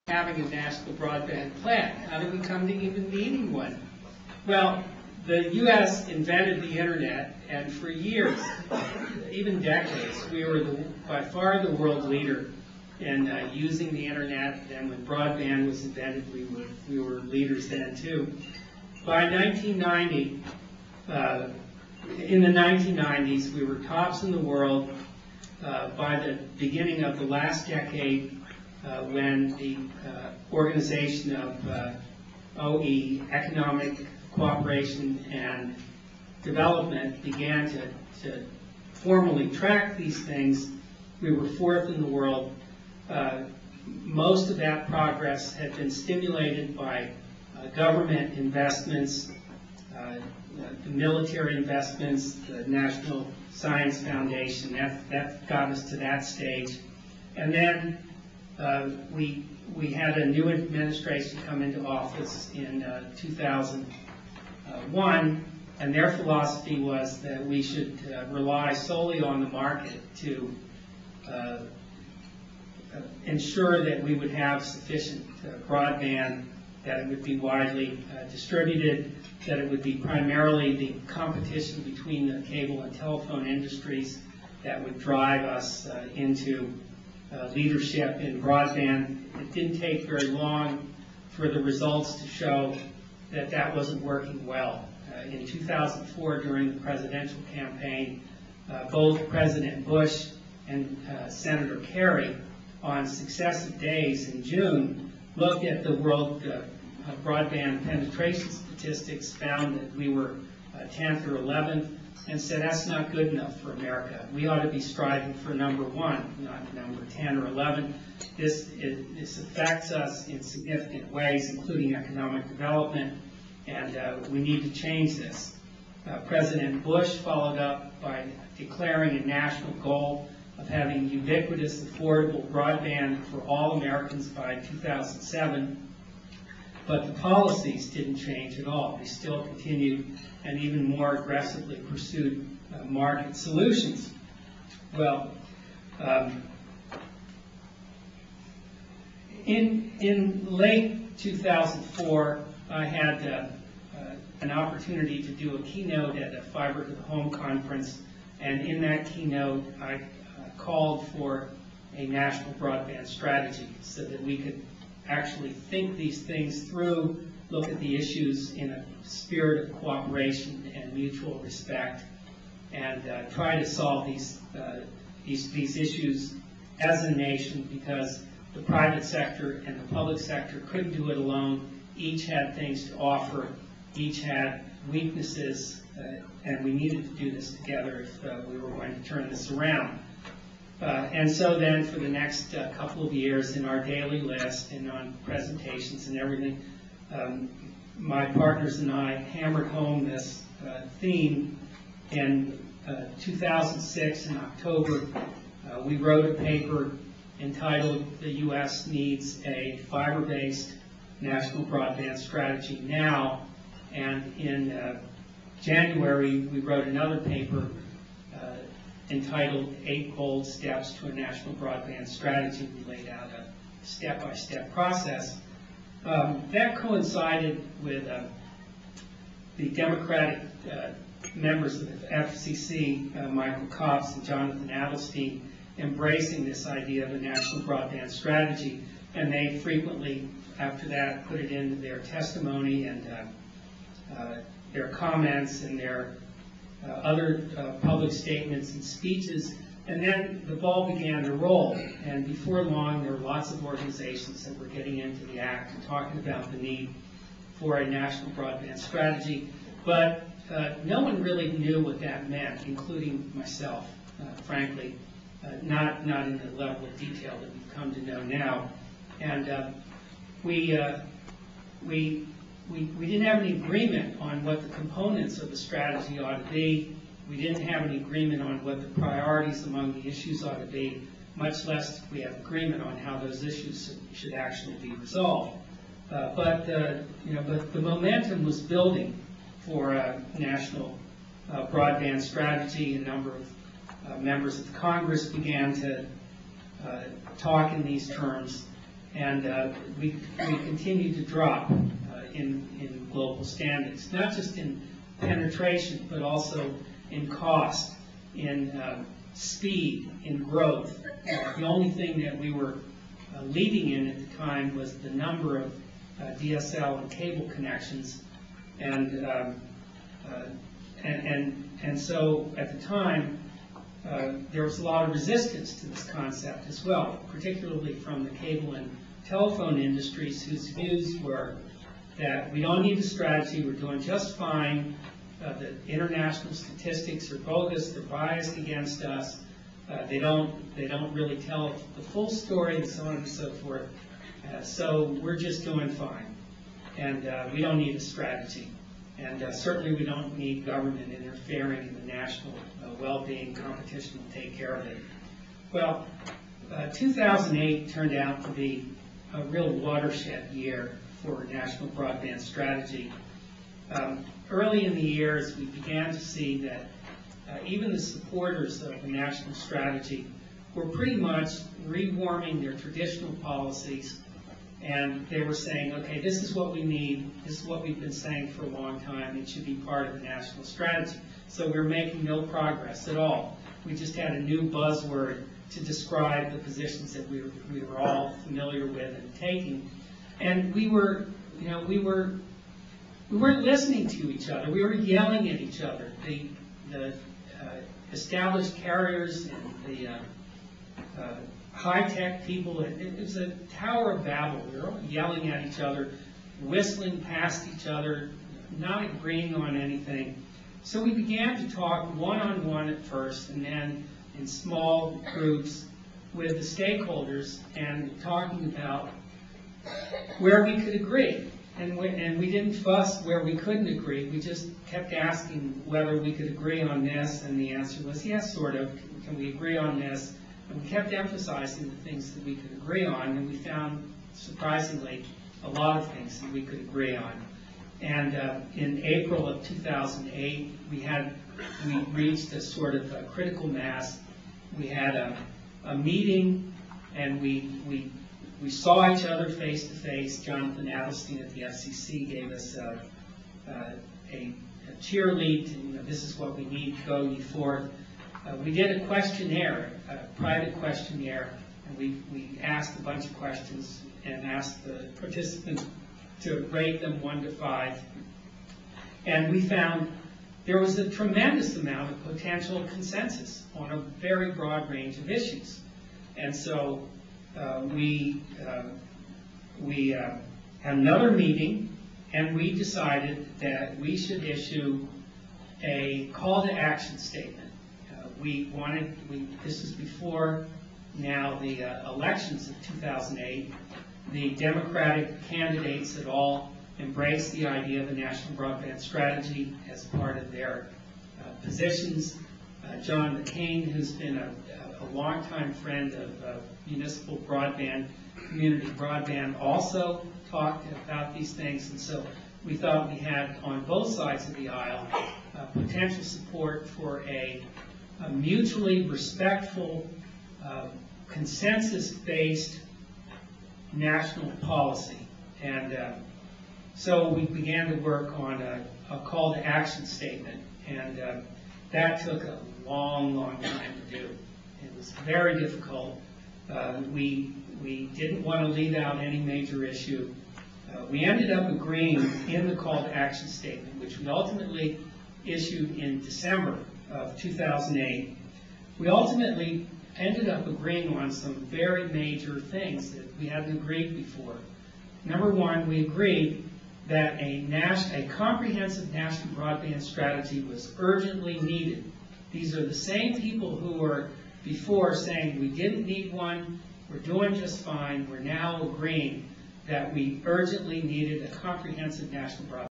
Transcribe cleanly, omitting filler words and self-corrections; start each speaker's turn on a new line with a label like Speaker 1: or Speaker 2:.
Speaker 1: having a national broadband plan. How did we come to even needing one? Well, the U.S. invented the internet, and for years, even decades, we were by far the world leader in using the internet. And when broadband was invented, we were leaders then too. By 1990, in the 1990s, we were tops in the world. By the beginning of the last decade, when the organization of OE, Economic Cooperation and Development, began to formally track these things, we were fourth in the world. Most of that progress had been stimulated by government investments, the military investments, the National Science Foundation. That got us to that stage. And then we had a new administration come into office in 2001, and their philosophy was that we should rely solely on the market to ensure that we would have sufficient broadband, that it would be widely distributed, that it would be primarily the competition between the cable and telephone industries that would drive us into leadership in broadband. It didn't take very long for the results to show that that wasn't working well. In 2004, during the presidential campaign, both President Bush and Senator Kerry, on successive days in June, looked at the world broadband penetration statistics, found that we were 10th or 11th, and said that's not good enough for America. We ought to be striving for number 1, not number 10 or 11. This affects us in significant ways, including economic development, and we need to change this. President Bush followed up by declaring a national goal of having ubiquitous, affordable broadband for all Americans by 2007. But the policies didn't change at all. They still continued and even more aggressively pursued market solutions. Well, in late 2004, I had an opportunity to do a keynote at a Fiber to the Home conference, and in that keynote, I called for a national broadband strategy so that we could actually think these things through, look at the issues in a spirit of cooperation and mutual respect, and try to solve these issues as a nation, because the private sector and the public sector couldn't do it alone. Each had things to offer, each had weaknesses, and we needed to do this together if we were going to turn this around. And so then for the next couple of years, in our daily list and on presentations and everything, my partners and I hammered home this theme. In 2006, in October, we wrote a paper entitled "The U.S. Needs a Fiber-Based National Broadband Strategy Now." And in January, we wrote another paper entitled 8 Bold Steps to a National Broadband Strategy. We laid out a step-by-step process. That coincided with the Democratic members of the FCC, Michael Kopps and Jonathan Adelstein, embracing this idea of a national broadband strategy. And they frequently, after that, put it into their testimony and their comments and their other public statements and speeches, and then the ball began to roll. And before long, there were lots of organizations that were getting into the act and talking about the need for a national broadband strategy. But no one really knew what that meant, including myself, frankly, not in the level of detail that we've come to know now. And we didn't have any agreement on what the components of the strategy ought to be. We didn't have any agreement on what the priorities among the issues ought to be, much less we have agreement on how those issues should actually be resolved. But the momentum was building for a national broadband strategy. A number of members of Congress began to talk in these terms. And we continue to drop in global standings, not just in penetration, but also in cost, in speed, in growth. The only thing that we were leading in at the time was the number of DSL and cable connections, and so at the time there was a lot of resistance to this concept as well, particularly from the cable and telephone industries, whose views were that we don't need a strategy, we're doing just fine, the international statistics are bogus, they're biased against us, they don't really tell the full story, and so on and so forth. So we're just doing fine, and we don't need a strategy, and certainly we don't need government interfering in the national well-being. Competition will take care of it. Well, 2008 turned out to be a real watershed year for national broadband strategy. Early in the year, as we began to see that even the supporters of the national strategy were pretty much rewarming their traditional policies, and they were saying, okay, this is what we need, this is what we've been saying for a long time, it should be part of the national strategy. So we're making no progress at all. We just had a new buzzword to describe the positions that we were all familiar with and taking. And we weren't listening to each other. We were yelling at each other. The established carriers and the high-tech people, it was a Tower of Babel. We were all yelling at each other, whistling past each other, not agreeing on anything. So we began to talk one-on-one at first, and then in small groups with the stakeholders, and talking about where we could agree. And we didn't fuss where we couldn't agree. We just kept asking whether we could agree on this, and the answer was yes, sort of. Can we agree on this? And we kept emphasizing the things that we could agree on, and we found, surprisingly, a lot of things that we could agree on. And in April of 2008, we reached a sort of a critical mass. We had a meeting, and we saw each other face to face. Jonathan Adelstein at the FCC gave us a cheerlead to, this is what we need, go ye forth. We did a questionnaire, a private questionnaire, and we asked a bunch of questions and asked the participants to rate them 1 to 5. And we found there was a tremendous amount of potential consensus on a very broad range of issues. And so we had another meeting, and we decided that we should issue a call to action statement. This was before now the elections of 2008. The Democratic candidates had all embraced the idea of a national broadband strategy as part of their positions. John McCain, who's been a longtime friend of municipal broadband, community broadband, also talked about these things. And so we thought we had, on both sides of the aisle, potential support for a mutually respectful, consensus-based national policy. And so we began to work on a call to action statement, and that took a long, long time to do. It was very difficult. We didn't want to leave out any major issue. We ended up agreeing in the call to action statement, which we ultimately issued in December of 2008. We ultimately ended up agreeing on some very major things that we hadn't agreed before. Number one, we agreed that a comprehensive national broadband strategy was urgently needed. These are the same people who were before saying we didn't need one, we're doing just fine. We're now agreeing that we urgently needed a comprehensive national broadband